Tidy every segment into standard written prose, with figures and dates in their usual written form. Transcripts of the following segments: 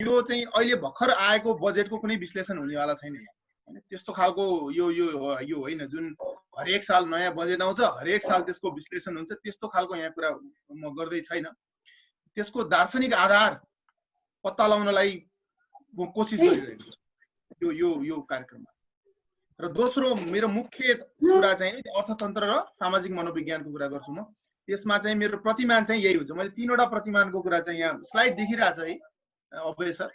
यो चाहिँ अहिले भर्खर आएको बजेटको कुनै विश्लेषण हुनेवाला छैन हैन। त्यस्तो खालको यो यो यो होइन जुन हरेक साल नयाँ बजेट आउँछ हरेक साल त्यसको विश्लेषण हुन्छ त्यस्तो खालको यहाँ कुरा म गर्दै छैन। त्यसको दार्शनिक आधार पत्ता लगाउनलाई म कोसिस गरिरहेको छु यो यो यो कार्यक्रममा। र दोस्रो मेरो मुख्य कुरा चाहिँ अर्थतन्त्र र सामाजिक मनोविज्ञानको कुरा गर्छु म। त्यसमा चाहिँ मेरो प्रतिमान चाहिँ यही हुन्छ। मैले 3 वटा प्रतिमानको कुरा चाहिँ यहाँ स्लाइड देखिरहेछ है अभय सर?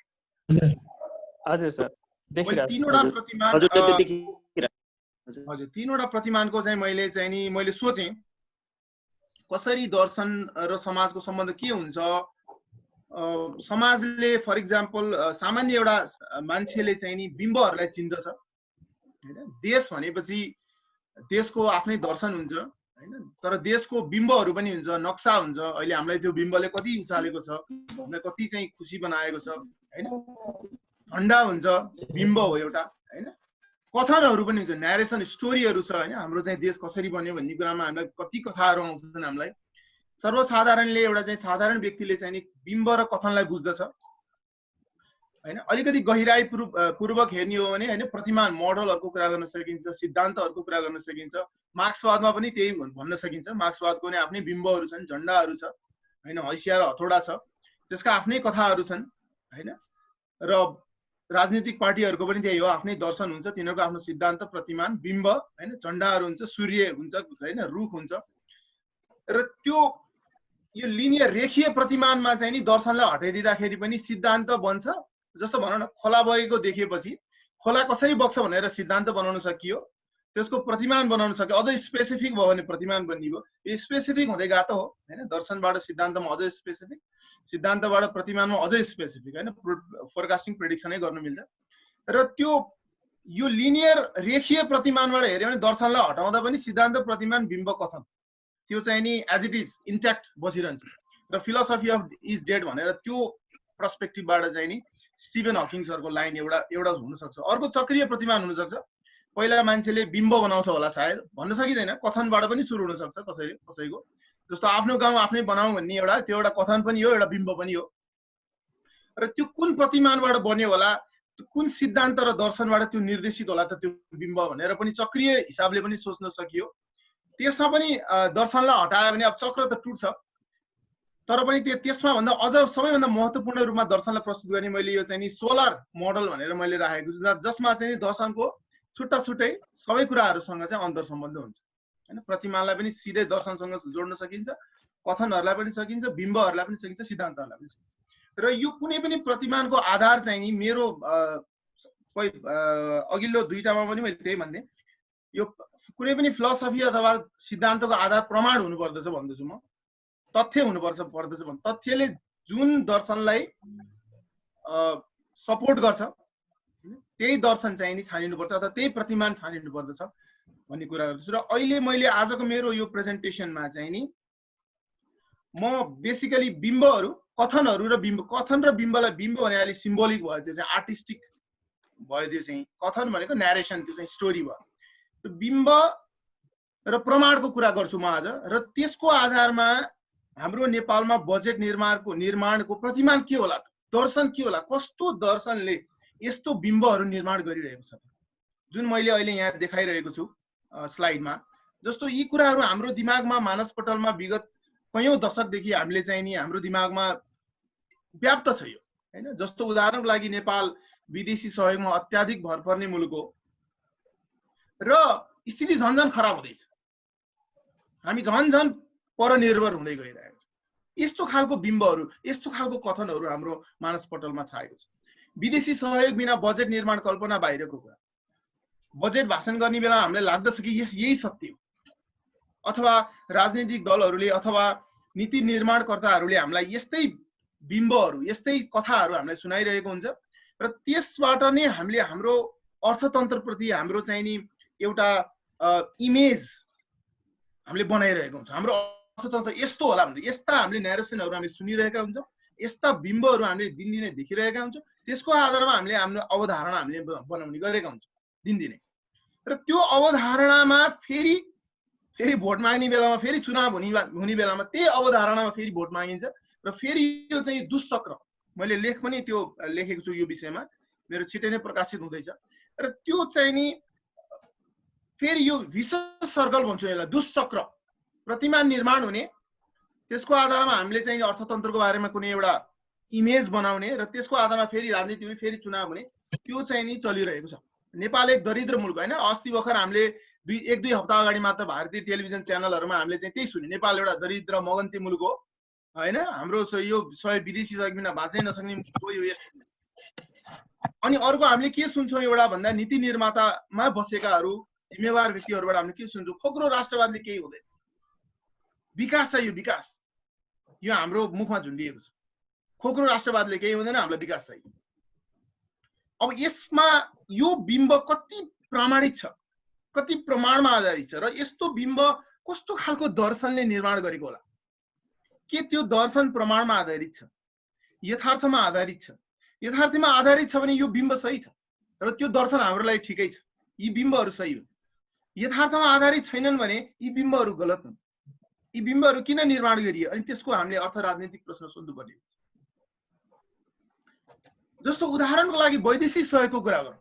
हजुर सर देखिरहेछ। 3 वटा प्रतिमान हजुर देखिरहेछ। हजुर 3 वटा प्रतिमानको चाहिँ मैले सोचेँ कसरी दर्शन र समाजको सम्बन्ध के हुन्छ। समाजले फर इक्जाम्पल सामान्य एउटा मान्छेले चाहिँ नि बिम्बहरूलाई चिन्दछ हैन। देश भनेपछि देशको आफ्नै दर्शन हुन्छ हैन। तर देशको बिम्बहरू पनि हुन्छ, नक्सा हुन्छ। अहिले हामीलाई त्यो बिम्बले कति उचालेको छ, हामीलाई कति चाहिँ खुसी बनाएको छ हैन। झन्डा हुन्छ, बिम्ब हो एउटा हैन। कथनहरू पनि हुन्छ, न्यारेसन स्टोरीहरू छ हैन। हाम्रो चाहिँ देश कसरी बन्यो भन्ने कुरामा हामीलाई कति कथाहरू आउँछन् हामीलाई। सर्वसाधारणले एउटा चाहिँ साधारण व्यक्तिले चाहिँ नि बिम्ब र कथनलाई बुझ्दछ हैन। अलिकति गहिराई पूर्वक हेर्ने हो भने हैन प्रतिमान मोडलहरुको कुरा गर्न सकिन्छ, सिद्धान्तहरुको कुरा गर्न सकिन्छ। मार्क्सवादमा पनि त्यही भन्न सकिन्छ। मार्क्सवादको नै आफ्नै बिम्बहरू छन्, झण्डाहरू छ हैन, हैसिया र हथौडा छ, त्यसका आफ्नै कथाहरू छन् हैन। र राजनीतिक पार्टीहरुको पनि त्यही हो, आफ्नै दर्शन हुन्छ, तिनीहरुको आफ्नो सिद्धान्त, प्रतिमान, बिम्ब हैन, झण्डाहरू हुन्छ, सूर्य हुन्छ हैन, रुख हुन्छ। र त्यो यो लिनियर रेखीय प्रतिमानमा चाहिँ नि दर्शनलाई हटाइदिँदाखेरि पनि सिद्धान्त बन्छ। जस्तो भनौँ न, खोला बगेको देखेपछि खोला कसरी बग्छ भनेर सिद्धान्त बनाउन सकियो, त्यसको प्रतिमान बनाउन सक्यो। अझ स्पेसिफिक भयो भने प्रतिमान बनियो। यो स्पेसिफिक हुँदै गएको हो हैन। दर्शनबाट सिद्धान्तमा अझ स्पेसिफिक, सिद्धान्तबाट प्रतिमानमा अझ स्पेसिफिक हैन। फोरकास्टिङ प्रेडिक्सनै गर्न मिल्छ। र त्यो यो लिनियर रेखीय प्रतिमानबाट हेर्यो भने दर्शनलाई हटाउँदा पनि सिद्धान्त, प्रतिमान, बिम्ब, कथन त्यो चाहिँ नि एज इट इज इन्ट्याक्ट बसिरहन्छ। र फिलोसफी अफ इज डेड भनेर त्यो पर्सपेक्टिभबाट चाहिँ नि स्टिभन हकिङ सरको लाइन एउटा हुन सक्छ। अर्को चक्रीय प्रतिमान हुन सक्छ। पहिला मान्छेले बिम्ब बनाउँछ होला सायद, भन्न सकिँदैन, कथनबाट पनि सुरु हुन सक्छ कसैको। जस्तो आफ्नो गाउँ आफ्नै बनाऊ भन्ने एउटा त्यो एउटा कथन पनि हो, एउटा बिम्ब पनि हो। र त्यो कुन प्रतिमानबाट बन्यो होला, कुन सिद्धान्त र दर्शनबाट त्यो निर्देशित होला त त्यो बिम्ब भनेर पनि चक्रीय हिसाबले पनि सोच्न सकियो। त्यसमा पनि दर्शनलाई हटायो भने अब चक्र त टुट्छ। तर पनि त्यसमा भन्दा अझ सबैभन्दा महत्त्वपूर्ण रूपमा दर्शनलाई प्रस्तुत गर्ने मैले यो चाहिँ नि सोलर मोडल भनेर मैले राखेको छु, जसमा चाहिँ दर्शनको छुट्टा छुट्टै सबै कुराहरूसँग चाहिँ अन्तर सम्बन्ध हुन्छ हैन। प्रतिमानलाई पनि सिधै दर्शनसँग जोड्न सकिन्छ, कथनहरूलाई पनि सकिन्छ, बिम्बहरूलाई पनि सकिन्छ, सिद्धान्तहरूलाई पनि सकिन्छ। र यो कुनै पनि प्रतिमानको आधार चाहिँ नि मेरो अघिल्लो दुईटामा पनि मैले त्यही भन्ने, यो कुनै पनि फिलोसफी अथवा सिद्धान्तको आधार प्रमाण हुनुपर्दछ भन्दछु म, तथ्य हुनुपर्दछ भन्छ। तथ्यले जुन दर्शनलाई सपोर्ट गर्छ त्यही दर्शन चाहिँ नि छानिनुपर्छ अथवा त्यही प्रतिमान छानिनु पर्दछ भन्ने कुरा गर्छु। र अहिले मैले आजको मेरो यो प्रेजेन्टेसनमा चाहिँ नि म बेसिकली बिम्बहरू, कथनहरू र बिम्ब, कथन र बिम्बलाई, बिम्ब भने अलि सिम्बोलिक भयो, त्यो चाहिँ आर्टिस्टिक भयो, त्यो चाहिँ कथन भनेको न्यारेसन, त्यो चाहिँ स्टोरी भयो। त्यो बिम्ब र प्रमाणको कुरा गर्छु म आज। र त्यसको आधारमा हाम्रो नेपालमा बजेट निर्माणको प्रतिमान के होला, दर्शन के होला, कस्तो दर्शनले यस्तो बिम्बहरू निर्माण गरिरहेको छ जुन मैले अहिले यहाँ देखाइरहेको छु स्लाइडमा। जस्तो यी कुराहरू हाम्रो दिमागमा, मानसपटलमा विगत कयौं दशकदेखि हामीले चाहिँ नि हाम्रो दिमागमा व्याप्त छ यो हैन। जस्तो उदाहरणको लागि नेपाल विदेशी सहयोगमा अत्याधिक भर पर्ने मुलुक हो र स्थिति झन्झन खराब हुँदैछ। हामी झन्झन परनिर्भर हुँदै गइरहेको छ। यस्तो खालको बिम्बहरू, यस्तो खालको कथनहरू हाम्रो मानसपटलमा छाएको छ। विदेशी सहयोग बिना बजेट निर्माण कल्पना बाहिरको कुरा। बजेट भाषण गर्ने बेला हामीलाई लाग्दछ कि यही सत्य हो, अथवा राजनीतिक दलहरूले अथवा नीति निर्माणकर्ताहरूले हामीलाई यस्तै बिम्बहरू, यस्तै कथाहरू हामीलाई सुनाइरहेको हुन्छ। र त्यसबाट नै हामीले हाम्रो अर्थतन्त्रप्रति हाम्रो चाहिँ नि एउटा इमेज हामीले बनाइरहेको हुन्छ। हाम्रो अर्थतन्त्र यस्तो होला भनेर यस्ता हामीले न्यारेसनहरू हामीले सुनिरहेका हुन्छौँ, यस्ता बिम्बहरू हामीले दिनदिनै देखिरहेका हुन्छौँ। त्यसको आधारमा हामीले हाम्रो अवधारणा हामीले बनाउने गरेका हुन्छौँ दिनदिनै। र त्यो अवधारणामा फेरि भोट माग्ने बेलामा, फेरि चुनाव हुने बेलामा त्यही अवधारणामा फेरि भोट मागिन्छ र फेरि यो चाहिँ दुष्चक्र मैले लेख पनि त्यो लेखेको छु यो विषयमा, मेरो छिटै नै प्रकाशित हुँदैछ। र त्यो चाहिँ नि फेरि यो विशेष सर्कल भन्छु यसलाई, दुष्चक्र, प्रतिमान निर्माण हुने, त्यसको आधारमा हामीले चाहिँ अर्थतन्त्रको बारेमा कुनै एउटा इमेज बनाउने र त्यसको आधारमा फेरि राजनीति हुने, फेरि चुनाव हुने, त्यो चाहिँ नि चलिरहेको छ। नेपाल एक दरिद्र मुलुक होइन। अस्ति भर्खर हामीले एक दुई हप्ता अगाडि मात्र भारतीय टेलिभिजन च्यानलहरूमा हामीले चाहिँ त्यही सुन्यौँ, नेपाल एउटा दरिद्र मगन्ती मुलुक हो होइन, हाम्रो यो सहयोग विदेशी सहयोग बिना बाँच्नै नसक्ने मुलुक हो यो। अनि अर्को हामीले के सुन्छौँ एउटा भन्दा नीति निर्मातामा बसेकाहरू जिम्मेवार व्यक्तिहरूबाट हामीले के सुन्छौँ, खोक्रो राष्ट्रवादले केही हुँदैन, विकास चाहियो विकास, यो हाम्रो मुखमा झुन्डिएको छ। खोक्रो राष्ट्रवादले केही हुँदैन, हामीलाई विकास चाहियो। अब यसमा यो बिम्ब कति प्रामाणिक छ, कति प्रमाणमा आधारित छ, र यस्तो बिम्ब कस्तो खालको दर्शनले निर्माण गरेको होला? के त्यो दर्शन प्रमाणमा आधारित छ, यथार्थमा आधारित छ? यथार्थमा आधारित छ भने यो बिम्ब सही छ र त्यो दर्शन हाम्रो लागि ठिकै छ, यी बिम्बहरू सही हुन्। यथार्थमा आधारित छैनन् भने यी बिम्बहरू गलत हुन्। यी बिम्बहरू किन निर्माण गरिए? अनि त्यसको हामीले अर्थ राजनीतिक प्रश्न सोध्नुपर्ने। जस्तो उदाहरणको लागि वैदेशिक सहयोगको कुरा गरौँ।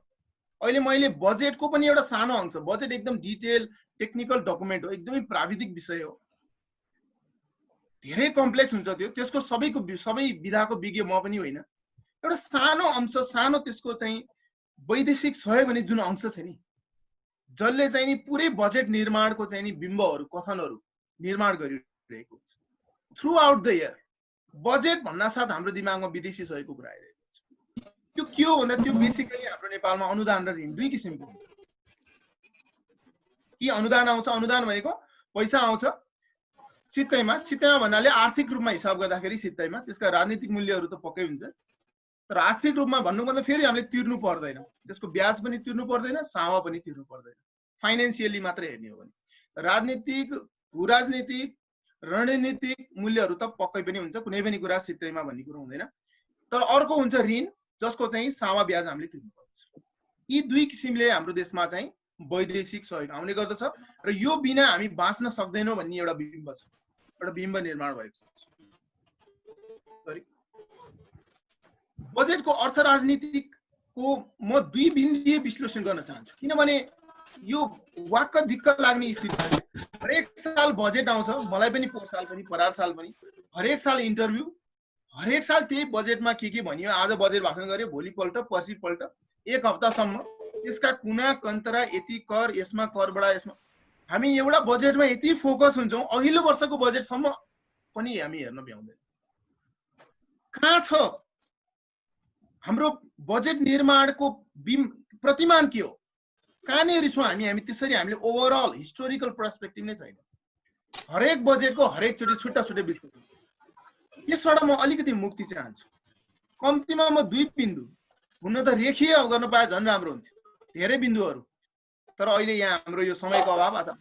अहिले मैले बजेटको पनि एउटा सानो अंश, बजेट एकदम डिटेल टेक्निकल डकुमेन्ट हो, एकदमै प्राविधिक विषय हो, धेरै कम्प्लेक्स हुन्छ त्यो, त्यसको सबै विधाको विज्ञ म पनि होइन। एउटा सानो अंश, सानो त्यसको चाहिँ वैदेशिक सहयोग भन्ने जुन अंश छ नि, जसले चाहिँ नि पुरै बजेट निर्माणको चाहिँ नि बिम्बहरू, कथनहरू निर्माण गरिरहेको हुन्छ throughout the year. Budget भन्नासाथ हाम्रो दिमागमा विदेशी सहयोगको कुरा आइरहेको छ। त्यो के हो भन्दा त्यो बेसिकली हाम्रो नेपालमा अनुदान र ऋण दुई किसिमको हुन्छ। कि अनुदान आउँछ, अनुदान भनेको पैसा आउँछ सित्तैमा, सित्तैमा भन्नाले आर्थिक रूपमा हिसाब गर्दाखेरि सित्तैमा, त्यसका राजनीतिक मूल्यहरू त पक्कै हुन्छ, तर आर्थिक रूपमा भन्नु मतलब फेरि हामीले तिर्नु पर्दैन, त्यसको ब्याज पनि तिर्नु पर्दैन, सावा पनि तिर्नु पर्दैन, फाइनेन्सियली मात्र हेर्ने हो भने। राजनीतिक, भूराजनीतिक, रणनीतिक मूल्यहरू त पक्कै पनि हुन्छ, कुनै पनि कुरा सित्तैमा भन्ने कुरो हुँदैन। तर अर्को हुन्छ ऋण, जसको चाहिँ सावा ब्याज हामीले तिर्नुपर्छ। यी दुई किसिमले हाम्रो देशमा चाहिँ वैदेशिक सहयोग आउने गर्दछ र यो बिना हामी बाँच्न सक्दैनौँ भन्ने एउटा बिम्ब छ, एउटा बिम्ब निर्माण भएको छ। बजेटको अर्थ राजनीतिको म दुई बिन्दुले विश्लेषण गर्न चाहन्छु, किनभने यो वाक्क दिक्क लाग्ने स्थिति छ। हरेक साल बजेट आउँछ, मलाई पनि पोहोर साल पनि परार साल पनि, हरेक साल इन्टरभ्यू, हरेक साल त्यही बजेटमा के भनियो, आज बजेट भाषण गर्यो, भोलिपल्ट पर्सिपल्ट एक हप्तासम्म यसका कुना कन्तरा, यति कर, यसमा कर बढा, यसमा हामी एउटा बजेटमा यति फोकस हुन्छौँ, अघिल्लो वर्षको बजेटसम्म पनि हामी हेर्न भ्याउँदैन। कहाँ छ हाम्रो बजेट निर्माणको प्रतिमान? के हो, कहाँनिर छौँ हामी त्यसरी हामीले ओभरअल हिस्टोरिकल पर्सपेक्टिभ नै छैन। हरेक बजेटको हरेकचोटि छुट्टा छुट्टै विश्लेषण, यसबाट म अलिकति मुक्ति चाहन्छु। कम्तीमा म दुई बिन्दु, हुन त रेखीय गर्न पाए झन् राम्रो हुन्थ्यो, धेरै बिन्दुहरू, तर अहिले यहाँ हाम्रो यो समयको अभाव अथवा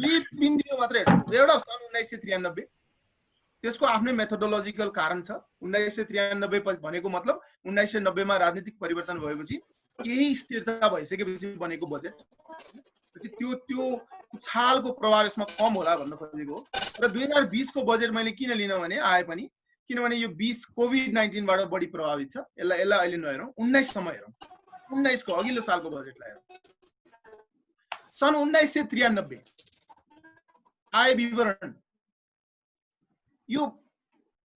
दुई बिन्दु मात्रै हेर्नु। एउटा सन् 1993, त्यसको आफ्नै मेथोडोलोजिकल कारण छ। 1993 भनेको मतलब 1990 मा राजनीतिक परिवर्तन भएपछि केही स्थिरता भइसकेपछि बनेको बजेट, त्यो उछालको प्रभाव यसमा कम होला भन्न खोजेको हो। र 2020 को बजेट मैले किन लिन भने आए पनि, किनभने यो 20 कोभिड-19 बाट बढी प्रभावित छ। यसलाई अहिले नहेरौँ, 19 सम्म हेरौँ, 19 को अघिल्लो सालको बजेटलाई हेरौँ। सन् 1993 आय विवरण, यो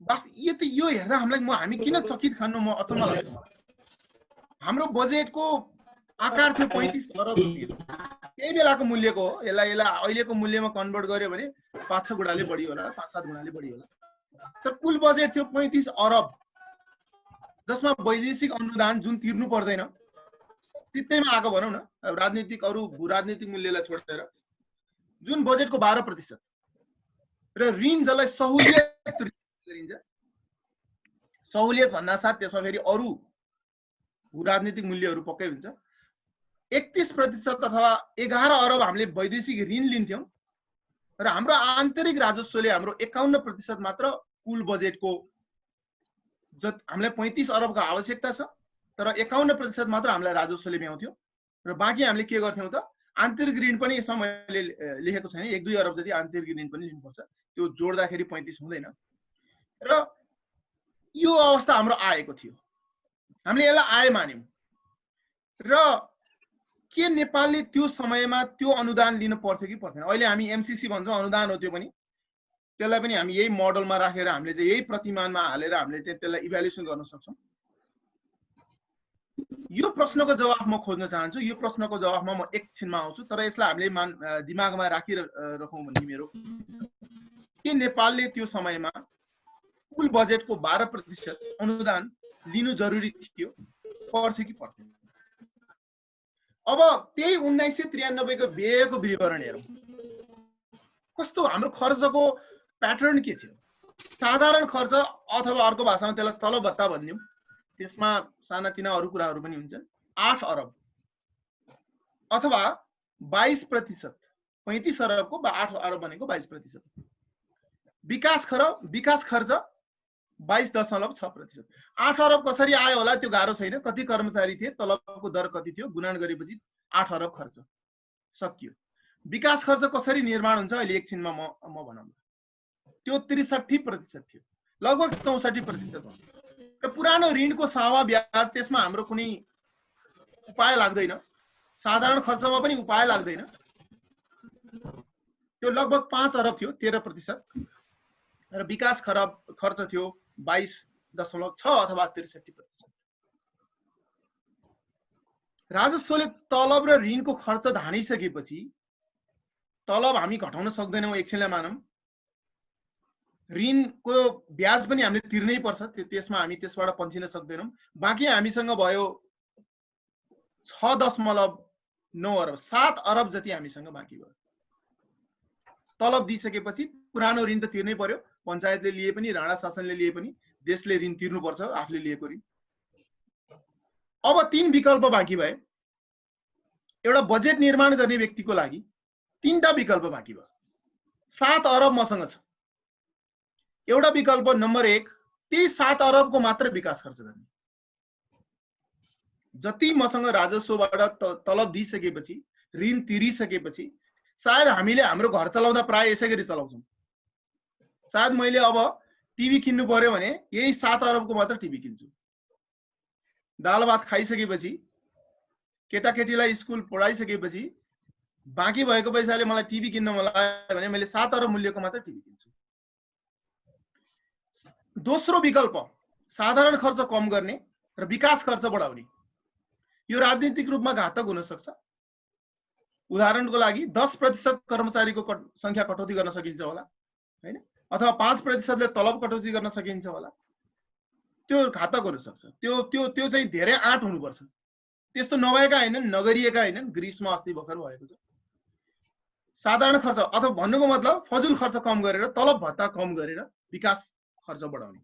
हेर्दा हामी किन चकित खानु, म अचम्म लाग्छ। हाम्रो बजेटको आकार थियो 35 अरब रुपियाँ, त्यही बेलाको मूल्यको हो। यसलाई अहिलेको मूल्यमा कन्भर्ट गर्यो भने 5-6 गुणाले बढी होला, 5-7 गुणाले बढी होला। तर कुल बजेट थियो 35 अरब, जसमा वैदेशिक अनुदान जुन तिर्नु पर्दैन, त्यतैमा आएको भनौँ न, राजनीतिक अरू भू राजनीतिक मूल्यलाई छोडेर, जुन बजेटको 12%, र ऋण जसलाई सहुलियत गरिन्छ। सहुलियत भन्दा साथ त्यसमा फेरि अरू भू राजनीतिक मूल्यहरू पक्कै हुन्छ। 31% अथवा 11 अरब हामीले वैदेशिक ऋण लिन्थ्यौँ र हाम्रो आन्तरिक राजस्वले हाम्रो 51% मात्र कुल बजेटको, हामीलाई 35 अरबको आवश्यकता छ, तर 51% मात्र हामीलाई राजस्वले भ्याउँथ्यो र बाँकी हामीले के गर्थ्यौँ त, आन्तरिक ऋण पनि यसमा मैले लेखेको छैन, 1-2 अरब जति आन्तरिक ऋण पनि लिनुपर्छ, त्यो जोड्दाखेरि 35 हुँदैन। र यो अवस्था हाम्रो आएको थियो, हामीले यसलाई आए मान्यौं र के नेपालले त्यो समयमा त्यो अनुदान लिन पर्थ्यो कि पर्थेन? अहिले हामी एमसीसी भन्छौँ, अनुदान हो त्यो पनि, त्यसलाई पनि हामी यही मोडलमा राखेर हामीले चाहिँ यही प्रतिमानमा हालेर हामीले चाहिँ त्यसलाई इभ्यालुएसन गर्न सक्छौँ। यो प्रश्नको जवाफ म खोज्न चाहन्छु, यो प्रश्नको जवाफमा म एकछिनमा आउँछु, तर यसलाई हामीले दिमागमा राखिरखौँ भन्ने मेरो के नेपालले त्यो समयमा कुल बजेटको 12% अनुदान लिनु जरुरी थियो, पर्थ्यो कि पर्थेन? अब त्यही 1993 को व्ययको विवरण हेरौँ, कस्तो हाम्रो खर्चको प्याटर्न के थियो? साधारण खर्च अथवा अर्को भाषामा त्यसलाई तलब भत्ता भनिदिउँ, त्यसमा सानातिना अरू कुराहरू पनि हुन्छन्, 8 अरब अथवा 22%, 35 अरबको 8 अरब भनेको 22%। विकास खर्च 22.6%। 8 अरब कसरी आयो होला त्यो गाह्रो छैन, कति कर्मचारी थिए, तलबको दर कति थियो, गुणन गरेपछि 8 अरब खर्च सकियो। विकास खर्च कसरी निर्माण हुन्छ अहिले एकछिनमा म भनौँ, त्यो 63% थियो, लगभग 64% हो। र पुरानो ऋणको सावा ब्याज, त्यसमा हाम्रो कुनै उपाय लाग्दैन, साधारण खर्चमा पनि उपाय लाग्दैन, त्यो लगभग 5 अरब थियो, 13%। र विकास खर्च थियो 22.6 अथवा 63%। राजस्वले तलब र ऋणको खर्च धानिसकेपछि तलब हामी घटाउन सक्दैनौँ, एकछिनलाई मानौँ, ऋणको ब्याज पनि हामीले तिर्नै पर्छ, त्यसमा हामी त्यसबाट पन्छिन सक्दैनौँ। बाँकी हामीसँग भयो 6.9 अरब, 7 अरब जति हामीसँग बाँकी भयो। तलब दिइसकेपछि पुरानो ऋण त तिर्नै पर्यो, पञ्चायतले लिए पनि, राणा शासनले लिए पनि, देशले ऋण तिर्नुपर्छ, आफूले लिएको ऋण। अब 3 विकल्प बाँकी भए, एउटा बजेट निर्माण गर्ने व्यक्तिको लागि 3टा विकल्प बाँकी भयो। 7 अरब मसँग छ। एउटा विकल्प नम्बर 1, त्यही 7 अरबको मात्र विकास खर्च गर्ने। जति मसँग राजस्वबाट तलब दिइसकेपछि, ऋण तिरिसकेपछि, सायद हामीले हाम्रो घर चलाउँदा प्राय यसै गरी चलाउँछौँ। सायद मैले अब टिभी किन्नु पर्यो भने यही 7 अरबको मात्र टिभी किन्छु। दाल भात खाइसकेपछि, केटाकेटीलाई स्कुल पढाइसकेपछि बाँकी भएको पैसाले मलाई टिभी किन्न मन लाग्यो भने मैले 7 अरब मूल्यको मात्र टिभी किन्छु। दोस्रो विकल्प साधारण खर्च कम गर्ने र विकास खर्च बढाउने। यो राजनीतिक रूपमा घातक हुन सक्छ। उदाहरणको लागि 10% कर्मचारीको संख्या कटौती गर्न सकिन्छ होला, हैन, अथवा 5%ले तलब कटौती गर्न सकिन्छ होला। त्यो घातक हुन सक्छ। त्यो चाहिँ धेरै आँट हुनुपर्छ। त्यस्तो नभएका हैनन्, नगरिएका हैनन्, ग्रीसमा अस्ति भर्खर भएको छ। साधारण खर्च अथवा भन्नुको मतलब फजुल खर्च कम गरेर, तलब भत्ता कम गरेर विकास खर्च बढाउने,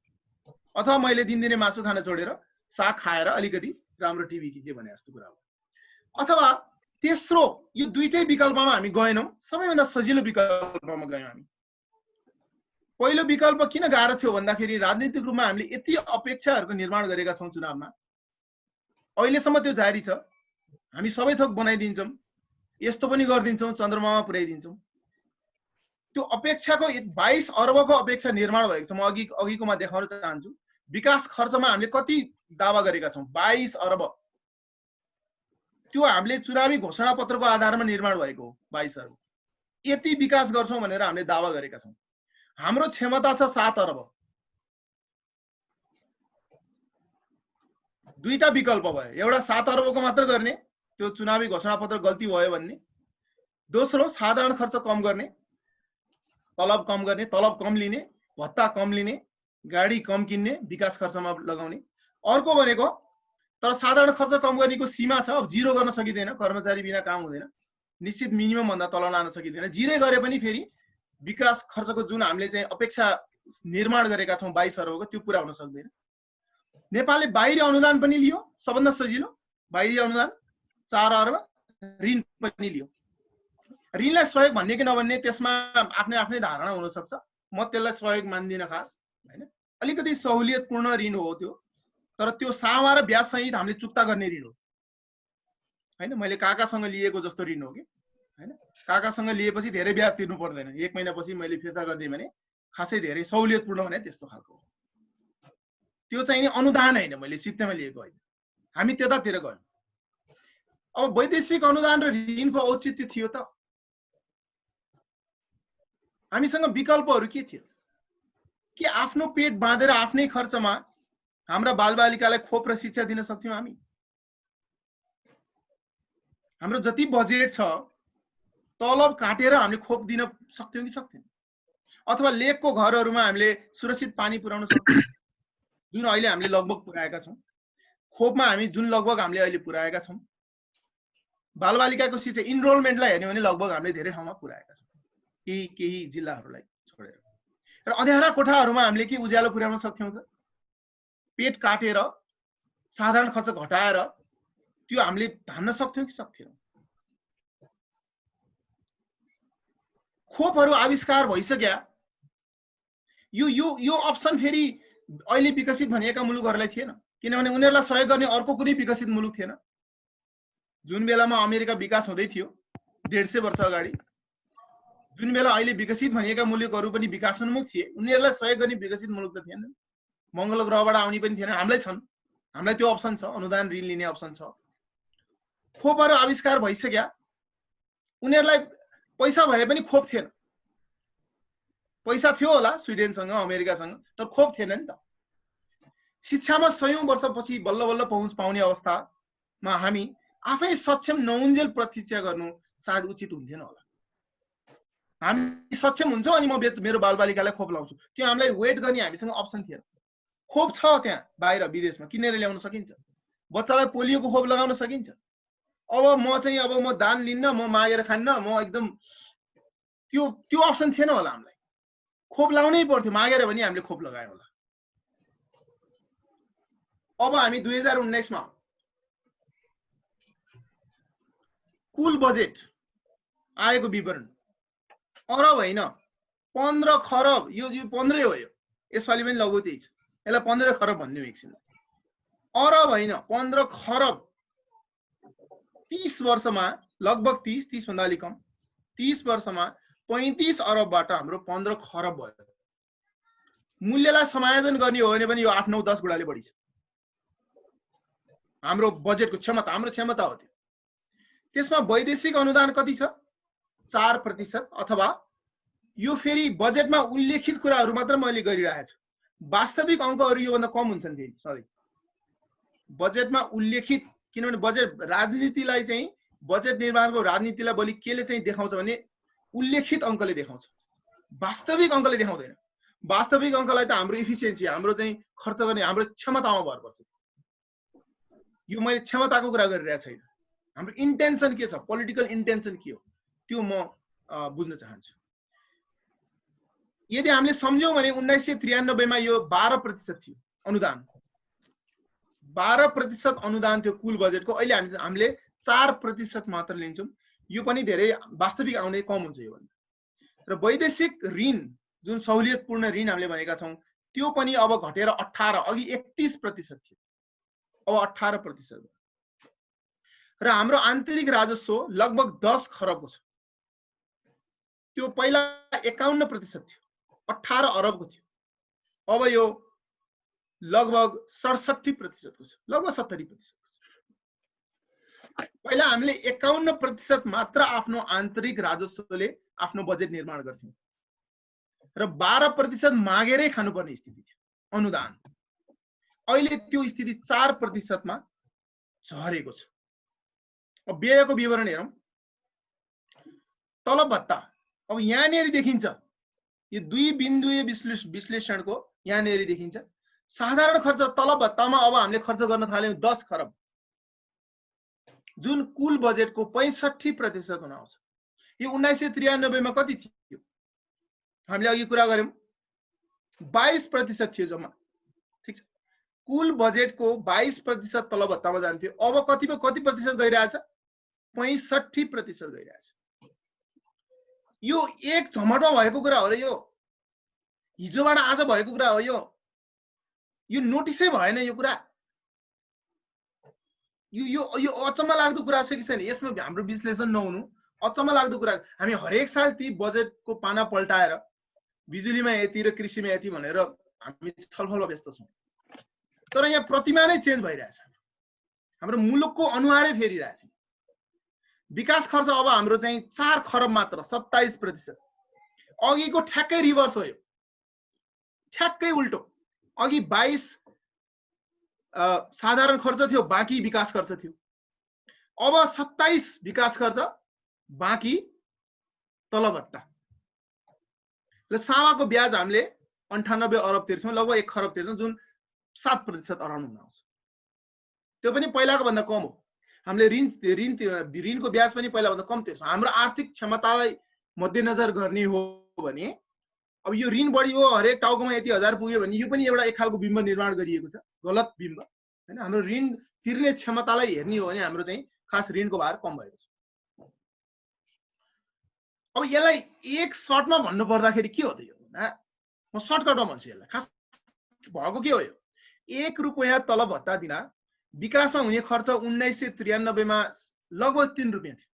अथवा मैले दिनदिनै मासु खान छोडेर साग खाएर अलिकति राम्रो टिभी किन्ने भने जस्तो कुरा हो। अथवा तेस्रो, यो दुईटै विकल्पमा हामी गएनौँ, सबैभन्दा सजिलो विकल्पमा गयौँ हामी। पहिलो विकल्प किन गाह्रो थियो भन्दाखेरि राजनीतिक रूपमा हामीले यति अपेक्षाहरूको निर्माण गरेका छौँ चुनावमा, अहिलेसम्म त्यो जारी छ। हामी सबै थोक बनाइदिन्छौँ, यस्तो पनि गरिदिन्छौँ, चन्द्रमामा पुर्याइदिन्छौँ। त्यो अपेक्षाको 22 अरबको अपेक्षा निर्माण भएको छ। म अघिकोमा देखाउन चाहन्छु, विकास खर्चमा हामीले कति दावा गरेका छौँ, 22 अरब। त्यो हामीले चुनावी घोषणापत्रको आधारमा निर्माण भएको हो, 22 अरब। यति विकास गर्छौँ भनेर हामीले दावा गरेका छौँ। हाम्रो क्षमता छ 7 अरब। दुईटा विकल्प भयो, एउटा 7 अरबको मात्र गर्ने, त्यो चुनावी घोषणापत्र गल्ती भयो भन्ने। दोस्रो, साधारण खर्च कम गर्ने, तलब कम गर्ने, तलब कम लिने, भत्ता कम लिने, गाडी कम किन्ने, विकास खर्चमा लगाउने। अर्को भनेको तर साधारण खर्च कम गर्नेको सीमा छ, अब जिरो गर्न सकिँदैन, कर्मचारी बिना काम हुँदैन, निश्चित मिनिमम भन्दा तल लान सकिँदैन। जिरै गरे पनि फेरि विकास खर्चको जुन हामीले चाहिँ अपेक्षा निर्माण गरेका छौँ 22 अरबको, त्यो पुरा हुन सक्दैन। नेपालले बाहिरी अनुदान पनि लियो, सबभन्दा सजिलो बाहिरी अनुदान 4 अरब, ऋण पनि लियो। ऋणलाई सहयोग भन्ने कि नभन्ने त्यसमा आफ्नै आफ्नै धारणा हुन सक्छ। म त्यसलाई सहयोग मान्दिनँ खास, हैन, अलिकति सहुलियतपूर्ण ऋण हो त्यो, तर त्यो सामा र ब्याज सहित हामीले चुक्ता गर्ने ऋण हो, हैन। मैले काकासँग लिएको जस्तो ऋण हो कि, हैन। काकासँग लिएपछि धेरै ब्याज तिर्नु पर्दैन, 1 महिनापछि मैले फिर्ता गरिदिएँ भने खासै धेरै सहुलियतपूर्ण भने त्यस्तो खालको त्यो चाहिँ नि अनुदान हैन मैले सित्तैमा लिएको हैन हामी त्यतातिर गयौं अब वैदेशिक अनुदान र ऋणको औचित्य थियो त हामीसँग विकल्पहरू के थियो कि आफ्नो पेट बाँधेर आफ्नै खर्चमा हाम्रा बालबालिकालाई खोप र शिक्षा दिन सक्थ्यौं हामी हाम्रो जति बजेट छ तलब काटेर हामीले खोप दिन सक्थ्यौं कि सक्थेनौं अथवा लेकको घरहरुमा हामीले सुरक्षित पानी पुर्याउन सक्थ्यौं जुन अहिले हामीले लगभग पुर्याएका छौं खोपमा हामी जुन लगभग हामीले अहिले पुर्याएका छौं बालबालिकाको शिक्षा इनरोलमेन्टलाई हेर्ने भने लगभग हामीले धेरै ठाउँमा पुर्याएका छौं केही जिल्लाहरूलाई छोडेर र अँध्यारा कोठाहरुमा हामीले के उज्यालो पुर्याउन सक्थ्यौं त पेट काटेर साधारण खर्च घटाएर त्यो हामीले धान्न सक्थ्यौं कि सक्थेनौं खोपहरु आविष्कार भइसक्या यो अप्सन फेरि अहिले विकसित भनिएका मुलुकहरुलाई थिएन किनभने उनीहरुलाई सहयोग गर्ने अर्को कुनै विकसित मुलुक थिएन जुन बेलामा अमेरिका विकास हुँदै थियो 150 वर्ष अगाडि जुन बेला अहिले विकसित भनिएका मुलुकहरु पनि विकासोन्मुख थिए उनीहरुलाई सहयोग गर्ने विकसित मुलुक त थिएन मंगल ग्रहबाट आउने पनि थिएन हामीलाई छन् हामीलाई त्यो अप्सन छ अनुदान ऋण लिने अप्सन छ खोपहरु आविष्कार भइसक्या उनीहरुलाई पैसा भए पनि खोप थिएन पैसा थियो होला स्विडेनसँग अमेरिकासँग तर खोप थिएन नि त शिक्षामा सयौं वर्षपछि बल्ल बल्ल पहुँच पाउने अवस्थामा हामी आफै सक्षम नहुन्जेल प्रतीक्षा गर्नु सायद उचित हुन्थेन होला हामी सक्षम हुन्छ अनि म मेरो बालबालिकालाई खोप लाउँछु त्यो हामीलाई वेट गर्ने हामीसँग अप्सन थिएन खोप छ त्यहाँ बाहिर विदेशमा किनेर ल्याउन सकिन्छ बच्चालाई पोलियोको खोप लगाउन सकिन्छ अब म दान लिन्न म मागेर खान्न म एकदम त्यो अप्सन थिएन होला हामीलाई खोप लाउनै पर्थ्यो मागेर पनि हामीले खोप लगायौं होला अब हामी 2019 मा कुल बजेट आएको विवरण अरब हैन 15 खरब यो 15 हो यो यसपालि पनि लगभग त्यही छ यसलाई 15 खरब भन्दियौ एकछिन अरब हैन 15 खरब 30 वर्षमा लगभग 30 भन्दा अलि कम 30 वर्षमा 35 अरबबाट हाम्रो 15 खरब भयो मूल्यलाई समायोजन गर्ने हो भने पनि यो 8 9 10 गुणाले बढी छ हाम्रो बजेटको क्षमता हाम्रो क्षमता हो त्यो त्यसमा वैदेशिक अनुदान कति छ 4% अथवा यो फेरि बजेटमा उल्लेखित कुराहरु मात्र मैले गरिरहेको छु वास्तविक अंकहरु यो भन्दा कम हुन्छन् फेरि सधैं बजेटमा उल्लेखित किनभने बजेट राजनीतिलाई चाहिँ बजेट निर्माणको राजनीतिलाई बलि केले चाहिँ देखाउँछ भने उल्लेखित अंकले देखाउँछ वास्तविक अंकले देखाउँदैन वास्तविक अंकलाई त हाम्रो एफिसिएन्सी हाम्रो चाहिँ खर्च गर्ने हाम्रो क्षमतामा भर पर्छ यो मैले क्षमताको कुरा गरिरहेको छैन हाम्रो इन्टेन्सन के छ पोलिटिकल इन्टेन्सन के हो त्यो म बुझ्न चाहन्छु यदि हामीले सम्झ्यौं भने 1993 मा यो 12% थियो अनुदान 12% अनुदान थियो कुल बजेटको अहिले हामीले 4% मात्र लिन्छौं यो पनि धेरै वास्तविक आउने कम हुन्छ यो भन्दा र वैदेशिक ऋण जुन सहुलियतपूर्ण ऋण हामीले भनेका छौं त्यो पनि अब घटेर 18 अघि 31% थियो अब 18% र हाम्रो आन्तरिक राजस्व लगभग 10 खरबको छ त्यो पहिला 51% थियो 18 अरबको थियो अब यो लगभग 67% को छ लगभग 70% पहिला हामीले 51% मात्र आफ्नो आन्तरिक राजस्वले आफ्नो बजेट निर्माण गर्थ्यौं र 12% मागेरै खानुपर्ने स्थिति थियो अनुदान अहिले त्यो स्थिति 4% मा झरेको छ अब व्ययको विवरण हेरौं तलब भत्ता अब यहाँनेरि देखिन्छ यो दुई बिन्दुय विश्लेषणको यहाँनेरि देखिन्छ साधारण खर्च तलब भत्तामा अब हामीले खर्च गर्न थाल्यौं 10 खरब जुन कुल बजेटको 65% हुन आउँछ यो 1993 मा कति थियो हामीले अघि कुरा गर्यौं 22% थियो जम्मा ठीक छ कुल बजेटको 22% तलब भत्तामा जान्थ्यो अब कति प्रतिशत गइरहेछ 65% गइरहेछ यो एक झमटमा भएको कुरा हो र यो हिजोबाट आज भएको कुरा हो यो नोटिसै भएन यो कुरा यो अचम्म लाग्दो कुरा छ कि छैन यसमा हाम्रो विश्लेषण नहुनु अचम्म लाग्दो कुरा हामी हरेक साल ती बजेटको पाना पल्टाएर बिजुलीमा यति र कृषिमा यति भनेर हामी छलफलमा व्यस्त छौँ। तर यहाँ प्रतिमा नै चेन्ज भइरहेछ। हाम्रो मुलुकको अनुहारै फेरिरहेछ। विकास खर्च अब हाम्रो चाहिँ 4 खरब मात्र, 27%। अघिको ठ्याक्कै रिभर्स हो यो, ठ्याक्कै उल्टो। अघि 22 साधारण खर्च थियो, बाँकी विकास खर्च थियो। अब 27 विकास खर्च, बाँकी तलब भत्ता। र सामाको ब्याज हामीले 98 अरब तिर्छौँ, लगभग 1 खरब तिर्छौँ, जुन 7% अराउन्ड हुन आउँछ। त्यो पनि पहिलाको भन्दा कम हो। हामीले ऋणको ब्याज पनि पहिलाभन्दा कम तिर्छौँ। हाम्रो आर्थिक क्षमतालाई मध्यनजर गर्ने हो भने अब यो ऋण बढी हो, हरेक टाउकोमा यति हजार पुग्यो भने यो पनि एउटा एक खालको बिम्ब निर्माण गरिएको छ, गलत बिम्ब हैन। हाम्रो ऋण तिर्ने क्षमतालाई हेर्ने हो भने हाम्रो चाहिँ खास ऋणको भार कम भएको छ। अब यसलाई एक सर्टमा भन्नु पर्दाखेरि के हो त यो? म सर्टकटमा भन्छु यसलाई। खास भएको के हो यो? 1 रुपैयाँ तलब भत्ता दिँदा विकासमा हुने खर्च 1993 मा लगभग 3 रुपैयाँ थियो।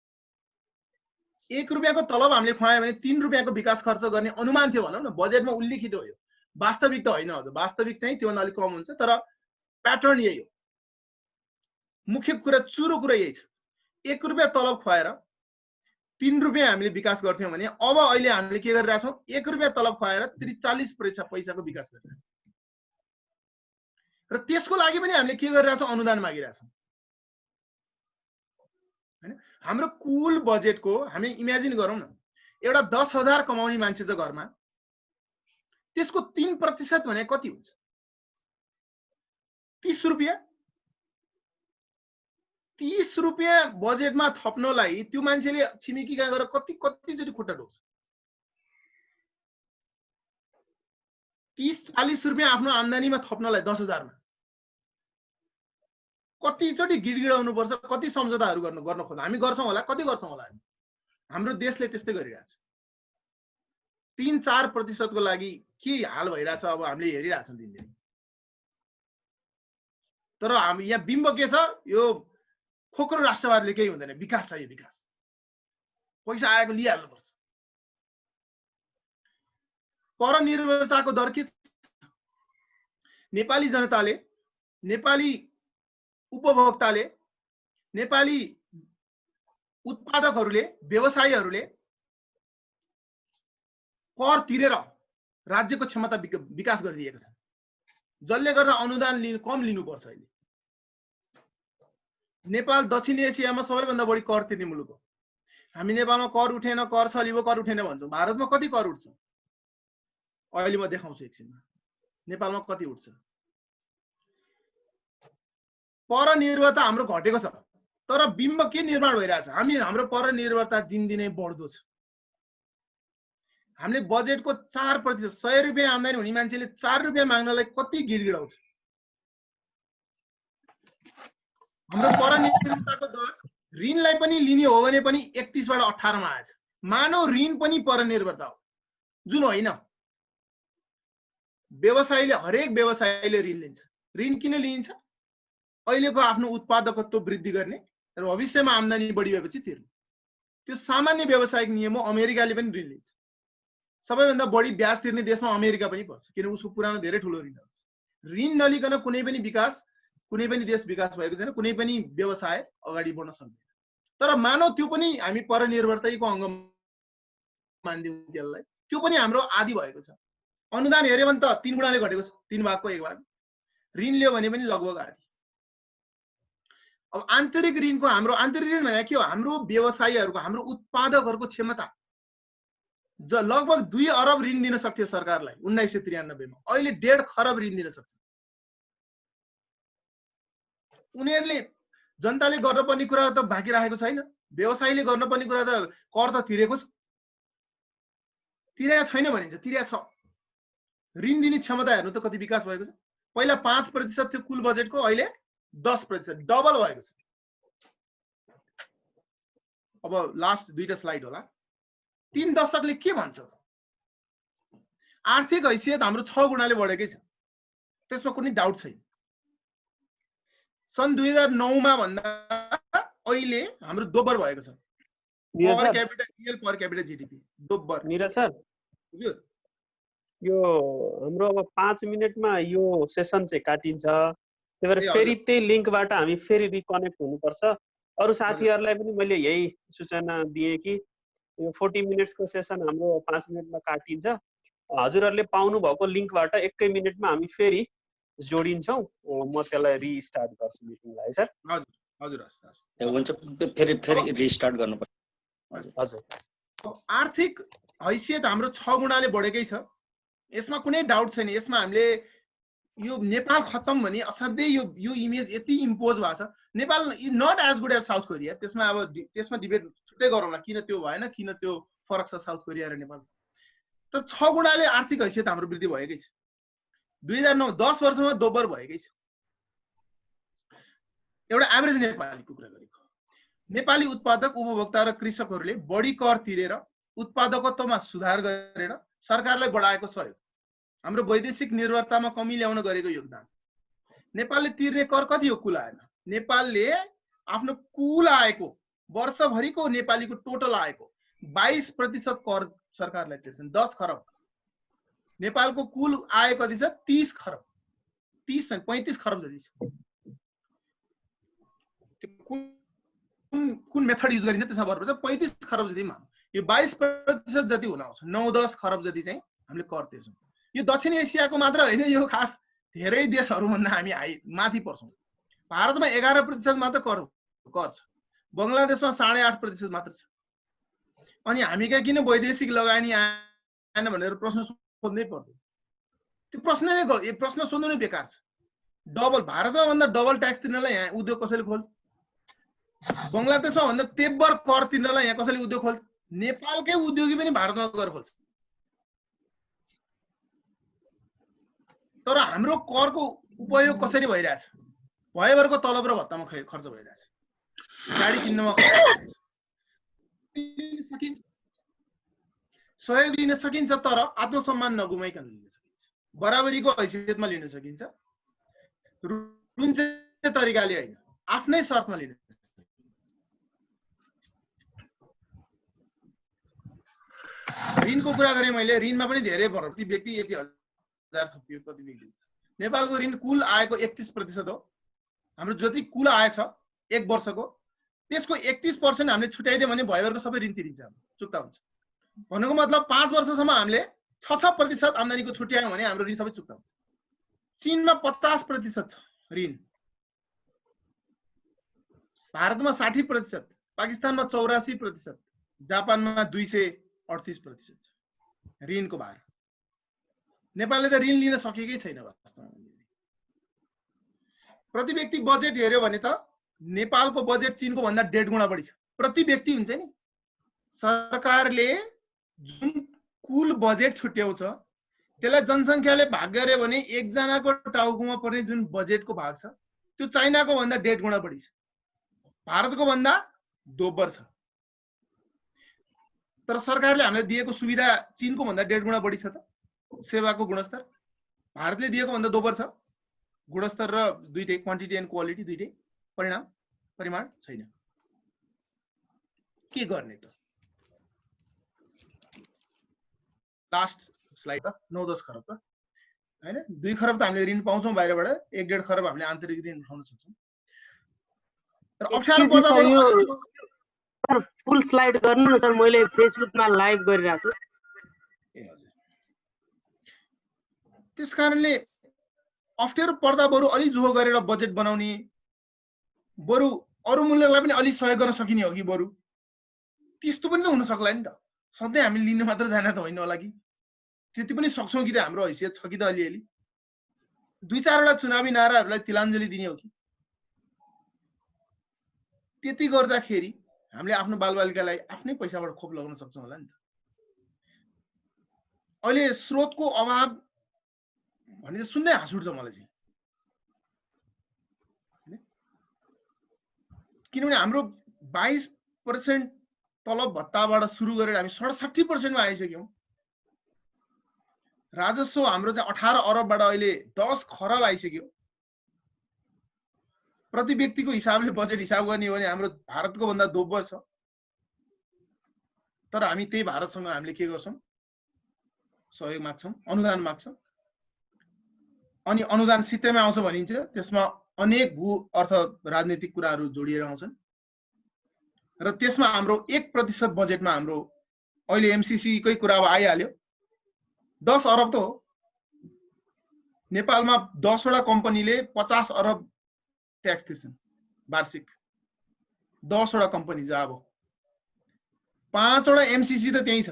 1 रुपैयाँको तलब हामीले खुवायो भने 3 रुपैयाँको विकास खर्च गर्ने अनुमान थियो भनौँ न, बजेटमा उल्लेखित हो यो। वास्तविक त होइन हजुर, वास्तविक चाहिँ त्योभन्दा अलिक कम हुन्छ, तर प्याटर्न यही हो। मुख्य कुरा, चुरो कुरा यही छ। 1 रुपैयाँ तलब खुवाएर 3 रुपैयाँ हामीले विकास गर्थ्यौँ भने अब अहिले हामीले के गरिरहेछौँ? 1 रुपैयाँ तलब खुवाएर 43 पैसाको विकास गरिरहेछौँ। र त्यसको लागि पनि हामीले के गरिरहेछौँ? अनुदान मागिरहेछौँ हैन। हाम्रो कुल बजेटको हामी इमेजिन गरौँ न, एउटा 10,000 कमाउने मान्छे छ घरमा, त्यसको 3% भने कति हुन्छ? 30 रुपैयाँ। 30 रुपैयाँ बजेटमा थप्नलाई त्यो मान्छेले छिमेकी कहाँ गएर कतिचोटि खुट्टा ढोक्छ? 30-40 रुपैयाँ आफ्नो आम्दानीमा थप्नलाई 10,000 मा कतिचोटि गिडगिडाउनु पर्छ, कति सम्झौताहरू गर्न खोज्छ। हामी गर्छौँ होला, कति गर्छौँ होला हामी? हाम्रो देशले त्यस्तै गरिरहेछ। 3-4% को लागि के हाल भइरहेछ अब हामीले हेरिरहेछौँ दिनदिन। तर हामी यहाँ बिम्ब के छ? यो खोक्रो राष्ट्रवादले केही हुँदैन, विकास चाहियो, विकास। पैसा आएको लिइहाल्नु पर्छ। परनिर्भरताको दर के छ? नेपाली जनताले, नेपाली उपभोक्ताले, नेपाली उत्पादकहरूले, व्यवसायीहरूले कर तिरेर राज्यको क्षमता विकास गरिदिएका छन्, जसले गर्दा अनुदान कम लिनुपर्छ। अहिले नेपाल दक्षिण एसियामा सबैभन्दा बढी कर तिर्ने मुलुक हो। हामी नेपालमा कर उठेन, कर छलियो, कर उठेन भन्छौँ। भारतमा कति कर उठ्छ? अहिले म देखाउँछु एकछिनमा नेपालमा कति उठ्छ। परनिर्भरता हाम्रो घटेको छ, तर बिम्ब के निर्माण भइरहेछ? हाम्रो परनिर्भरता दिनदिनै बढ्दो छ। हामीले बजेटको 4%, 100 रुपैयाँ आम्दानी हुने मान्छेले 4 रुपैयाँ माग्नलाई कति गिडगिडाउँछ? हाम्रो परनिर्भरताको दर ऋणलाई पनि लिने हो भने पनि 31 बाट 18 मा आएछ। मानव ऋण पनि परनिर्भरता हो, जुन होइन। व्यवसायीले, हरेक व्यवसायीले ऋण लिन्छ। ऋण किन लिन्छ? अहिलेको आफ्नो उत्पादकत्व वृद्धि गर्ने र भविष्यमा आम्दानी बढी भएपछि तिर्ने। त्यो सामान्य व्यावसायिक नियम हो। अमेरिकाले पनि ऋण लिन्छ। सबैभन्दा बढी ब्याज तिर्ने देशमा अमेरिका पनि पर्छ, किन उसको पुरानो धेरै ठुलो ऋण हो। ऋण नलिकन कुनै पनि देश विकास भएको छैन, कुनै पनि व्यवसाय अगाडि बढ्न सक्दैन। तर मानव त्यो पनि हामी परनिर्भरताको अङ्ग मान्दियौँ त्यसलाई, त्यो पनि हाम्रो आदि भएको छ। अनुदान हेर्यो भने त 3 गुणाले घटेको छ, 3 भागको 1 भाग। ऋण लियो भने पनि लगभग आदि। अब आन्तरिक ऋणको, हाम्रो आन्तरिक ऋण भने के हो? हाम्रो व्यवसायीहरूको, हाम्रो उत्पादकहरूको क्षमता। लगभग 2 अरब ऋण दिन सक्थ्यो सरकारलाई 1993 मा, अहिले 1.5 खरब ऋण दिन सक्छ। उनीहरूले, जनताले गर्नुपर्ने कुरा त बाँकी राखेको छैन। व्यवसायीले गर्नुपर्ने कुरा त कर त तिरेको छ, तिरेको छैन भनिन्छ, तिरेको छ। ऋण दिने क्षमता हेर्नु त कति विकास भएको छ। पहिला 5% थियो कुल बजेटको, अहिले 10%, डबल भएको छ। अब लास्ट 2टा स्लाइड होला। 3 दशकले के भन्छ त? आर्थिक हैसियत हाम्रो 6 गुणाले बढेकै छ, त्यसमा कुनै डाउट छैन। सन् 2009 मा भन्दा अहिले हाम्रो दोब्बर भएको छ। Per capita, real per capita GDP दोब्बर। निरज सर, हजुर यो हाम्रो अब 5 मिनेटमा यो सेसन चाहिँ काटिन्छ, त्यही भएर ए फेरि हजुर त्यही लिङ्कबाट हामी फेरि रिकनेक्ट हुनुपर्छ। अरू हजुर साथीहरूलाई पनि मैले यही सूचना दिएँ कि यो 40 मिनट्सको सेसन हाम्रो 5 मिनटमा काटिन्छ। हजुरहरूले पाउनु भएको लिङ्कबाट 1 मिनेटमा हामी फेरि जोडिन्छौँ। म त्यसलाई रिस्टार्ट गर्छु मिटिङलाई है सर। हजुर हजुर हस् हुन्छ, फेरि रिस्टार्ट गर्नुपर्छ। हजुर आर्थिक हैसियत हाम्रो 6 गुणाले बढेकै छ, यसमा कुनै डाउट छैन। यसमा हामीले यो नेपाल खत्तम भने असाध्यै यो इमेज यति इम्पोज भएको छ। Nepal is not as good as South Korea. त्यसमा डिबेट छुट्टै गरौँला, किन त्यो भएन, किन त्यो फरक छ साउथ कोरिया र नेपाल। तर 6 गुणाले आर्थिक हैसियत हाम्रो वृद्धि भएकै छ। 2009 10 वर्षमा दोब्बर भएकै छ। एउटा एभरेज नेपालीको कुरा गरेको। नेपाली उत्पादक, उपभोक्ता र कृषकहरूले बढी कर तिरेर उत्पादकत्वमा सुधार गरेर सरकारलाई बढाएको सहयोग, हाम्रो वैदेशिक निर्भरतामा कमी ल्याउन गरेको योगदान। नेपालले तिर्ने कर कति हो? कुल आएन। नेपालले आफ्नो कुल आएको वर्षभरिको नेपालीको टोटल आएको 22% कर सरकारलाई तिर्छन्। 10 खरब। नेपालको कुल आय कति छ? 30 खरब। 35 खरब जति छ। कुन मेथड युज गरिन्छ त्यसमा भर पर्छ। 35 खरब जति मानौँ, यो 22% जति हुन आउँछ। 9-10 खरब जति चाहिँ हामीले कर तिर्छौँ। यो दक्षिण एसियाको मात्र होइन, यो खास धेरै देशहरूभन्दा हामी माथि पर्छौँ। भारतमा 11% मात्र कर छ, बङ्गलादेशमा 8.5% मात्र छ। अनि हामी कहाँ किन वैदेशिक लगानी आएन भनेर प्रश्न सोध्नै पर्दैन। त्यो प्रश्न सोध्नु नै बेकार छ। डबल भारतमा भन्दा डबल ट्याक्स तिर्नलाई यहाँ उद्योग कसैले खोल्छ? बङ्गलादेशमा भन्दा तेब्बर कर तिर्नलाई यहाँ कसैले उद्योग खोल्छ? नेपालकै उद्योगी पनि भारतमा कर खोल्छ। तर हाम्रो करको उपयोग कसरी भइरहेछ? भएभरको तलब र भत्तामा खर्च भइरहेछ, गाडी किन्नमा सकिन्छ, सहयोग लिन सकिन्छ, तर आत्मसम्मान नगुमाइकन लिन सकिन्छ, बराबरीको हैसियतमा लिन सकिन्छ, रुन्छ तरिकाले होइन, आफ्नै शर्तमा लिन। ऋणको कुरा गरेँ मैले। ऋणमा पनि धेरै प्रति व्यक्ति यति हजार थपियो प्रति व्यक्ति। नेपालको ऋण कुल आएको 31% हो। हाम्रो जति कुल आय छ 1 वर्षको, त्यसको 31% हामीले छुट्याइदियो भने भएभरको सबै ऋण तिरिन्छ, चुक्ता हुन्छ। भनेको मतलब 5 वर्षसम्म हामीले 6% आम्दानीको छुट्यायौँ भने हाम्रो ऋण सबै चुक्ता हुन्छ। चीनमा 50% छ ऋण, भारतमा 60%, पाकिस्तानमा 84%, जापानमा 238% छ ऋणको भार। नेपालले त ऋण लिन सकेकै छैन वास्तवमा। प्रति व्यक्ति बजेट हेर्यो भने त नेपालको बजेट चीनको भन्दा 1.5 गुणा बढी छ। प्रति व्यक्ति हुन्छ नि, सरकारले जुन कुल बजेट छुट्याउँछ त्यसलाई जनसङ्ख्याले भाग गरे भने एकजनाको टाउकोमा पर्ने जुन बजेटको भाग छ त्यो चाइनाको भन्दा 1.5 गुणा बढी छ, भारतको भन्दा दोब्बर छ। तर सरकारले हामीलाई दिएको सुविधा चीनको भन्दा 1.5 गुणा बढी छ त। सेवाको गुणस्तर भारतले दिएको भन्दा दोब्बर छ, गुणस्तर र दुईटै क्वान्टिटी एन्ड क्वालिटी दुईटै, परिमाण छैन। के गर्ने त? लास्ट स्लाइड त 9-10 खरब त हैन, 2 खरब त हामीले ऋण पाउँछौँ बाहिरबाट, 1.5 खरब हामीले आन्तरिक ऋण उठाउन सक्छौँ। तर अप्ठ्यारो पर्दा सर फुल स्लाइड गर्नु न सर, मैले फेसबुकमा लाइभ गरिरहेको छु। ए हजुर, त्यसकारणले अप्ठ्यारो पर्दा बरु अलि जोहो गरेर बजेट बनाउने, बरु अरू मूल्यलाई पनि अलि सहयोग गर्न सकिने हो कि बरु त्यस्तो पनि त हुन सक्ला नि त। सधैँ हामी लिन मात्र जान त होइन होला कि, त्यति पनि सक्छौँ कि त? हाम्रो हैसियत छ कि त अलिअलि? 2-4 वटा चुनावी नाराहरूलाई तिलाञ्जली दिने हो कि? त्यति गर्दाखेरि हामीले आफ्नो बालबालिकालाई आफ्नै पैसाबाट खोप लगाउन सक्छौँ होला नि त। अहिले स्रोतको अभाव भने सुन्दै हाँस उठ्छ मलाई चाहिँ, किनभने हाम्रो 22% तलब भत्ताबाट सुरु गरेर हामी 67% मा आइसक्यौँ। राजस्व हाम्रो चाहिँ 18 अरबबाट अहिले 10 खरब आइसक्यो। प्रति व्यक्तिको हिसाबले बजेट हिसाब गर्ने हो भने हाम्रो भारतको भन्दा दोब्बर छ। तर हामी त्यही भारतसँग हामीले के गर्छौँ? सहयोग माग्छौँ, अनुदान माग्छौँ। अनि अनुदान सित्तैमा आउँछ भनिन्छ, त्यसमा अनेक भू अर्थ राजनीतिक कुराहरू जोडिएर आउँछन् र त्यसमा हाम्रो 1% बजेटमा हाम्रो अहिले एमसीसी कै कुरा अब आइहाल्यो। 10 अरब त हो। नेपालमा 10 वटा कम्पनीले 50 अरब ट्याक्स तिर्छन् वार्षिक। 10 वटा कम्पनी छ। अब 5 वटा एमसीसी त त्यही छ।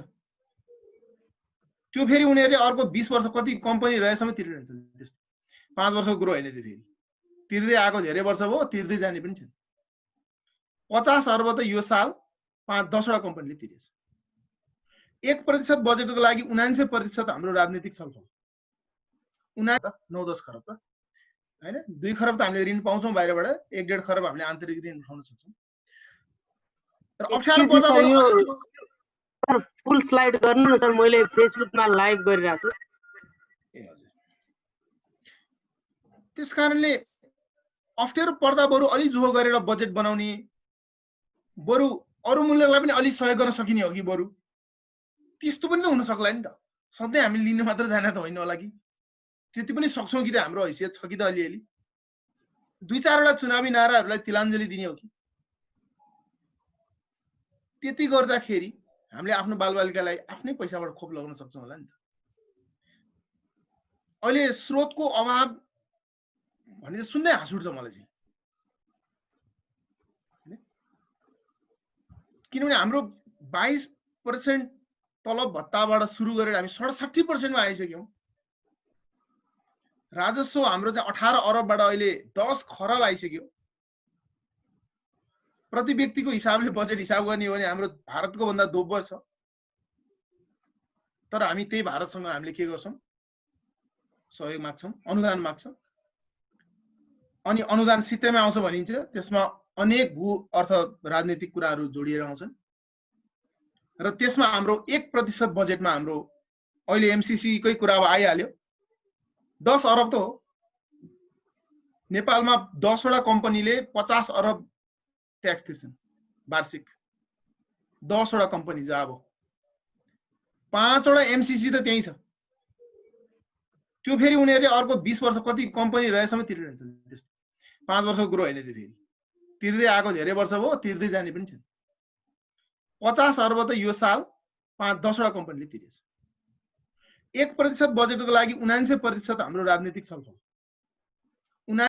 त्यो फेरि उनीहरूले अर्को 20 वर्ष कति कम्पनी रहेसम्म तिरिरहन्छन्। त्यस्तो 5 वर्षको कुरो होइन त्यो। फेरि तिर्दै आएको धेरै वर्ष भयो, तिर्दै जाने पनि छ। 50 अर्ब त यो साल 5-10 वटा कम्पनीले तिरेछ। 1% बजेटको लागि 79% हाम्रो राजनीतिक छलफल। 9-10 खरब त हैन। 2 खरब त हामीले ऋण पाउँछौँ बाहिरबाट, 1-1.5 खरब हामीले आन्तरिक ऋण उठाउन सक्छौँ। र अप्ठ्यारो पर्दा सर फुल स्लाइड गर्नु न सर, मैले फेसबुकमा लाइभ गरिरहेको छु। ए हजुर। त्यसकारणले अप्ठ्यारो पर्दा बरु अलि जोहो गरेर बजेट बनाउने, बरु अरू मूल्यलाई पनि अलि सहयोग गर्न सकिने हो कि बरु त्यस्तो पनि त हुन सक्ला नि त। सधैँ हामी लिनु मात्र जाने त होइन होला कि। त्यति पनि सक्छौँ कि त, हाम्रो हैसियत छ कि त अलिअलि। 2-4 वटा चुनावी नाराहरूलाई तिलाञ्जली दिने हो कि। त्यति गर्दाखेरि हामीले आफ्नो बालबालिकालाई आफ्नै पैसाबाट खोप लगाउन सक्छौँ होला नि त। अहिले स्रोतको अभाव भने सुन्दै हाँस उठ्छ मलाई चाहिँ। किनभने हाम्रो 22% तलब भत्ताबाट सुरु गरेर हामी 67% मा आइसक्यौँ। राजस्व हाम्रो चाहिँ 18 अरबबाट अहिले 10 खरब आइसक्यो। प्रति व्यक्तिको हिसाबले बजेट हिसाब गर्ने हो भने हाम्रो भारतको भन्दा दोब्बर छ। तर हामी त्यही भारतसँग हामीले के गर्छौँ? सहयोग माग्छौँ, अनुदान माग्छौँ। अनि अनुदान सित्तैमा आउँछ भनिन्छ, त्यसमा अनेक भू अर्थ राजनीतिक कुराहरू जोडिएर आउँछन् र त्यसमा हाम्रो 1% बजेटमा हाम्रो अहिले एमसीसी कै कुरा अब आइहाल्यो। 10 अरब त हो। नेपालमा 10 वटा कम्पनीले 50 अरब ट्याक्स तिर्छन् वार्षिक। 10 वटा कम्पनी छ। अब 5 वटा एमसीसी त त्यही छ। त्यो फेरि उनीहरूले अर्को 20 वर्ष कति कम्पनी रहेसम्म तिरिरहन्छन्। त्यस्तो 5 वर्षको कुरो होइन त्यो। फेरि तिर्दै आएको धेरै वर्ष भयो, तिर्दै जाने पनि छ। 50 अर्ब त यो साल 5-10 वटा कम्पनीले तिरेछ। 1% बजेटको लागि 79% हाम्रो राजनीतिक छलफल।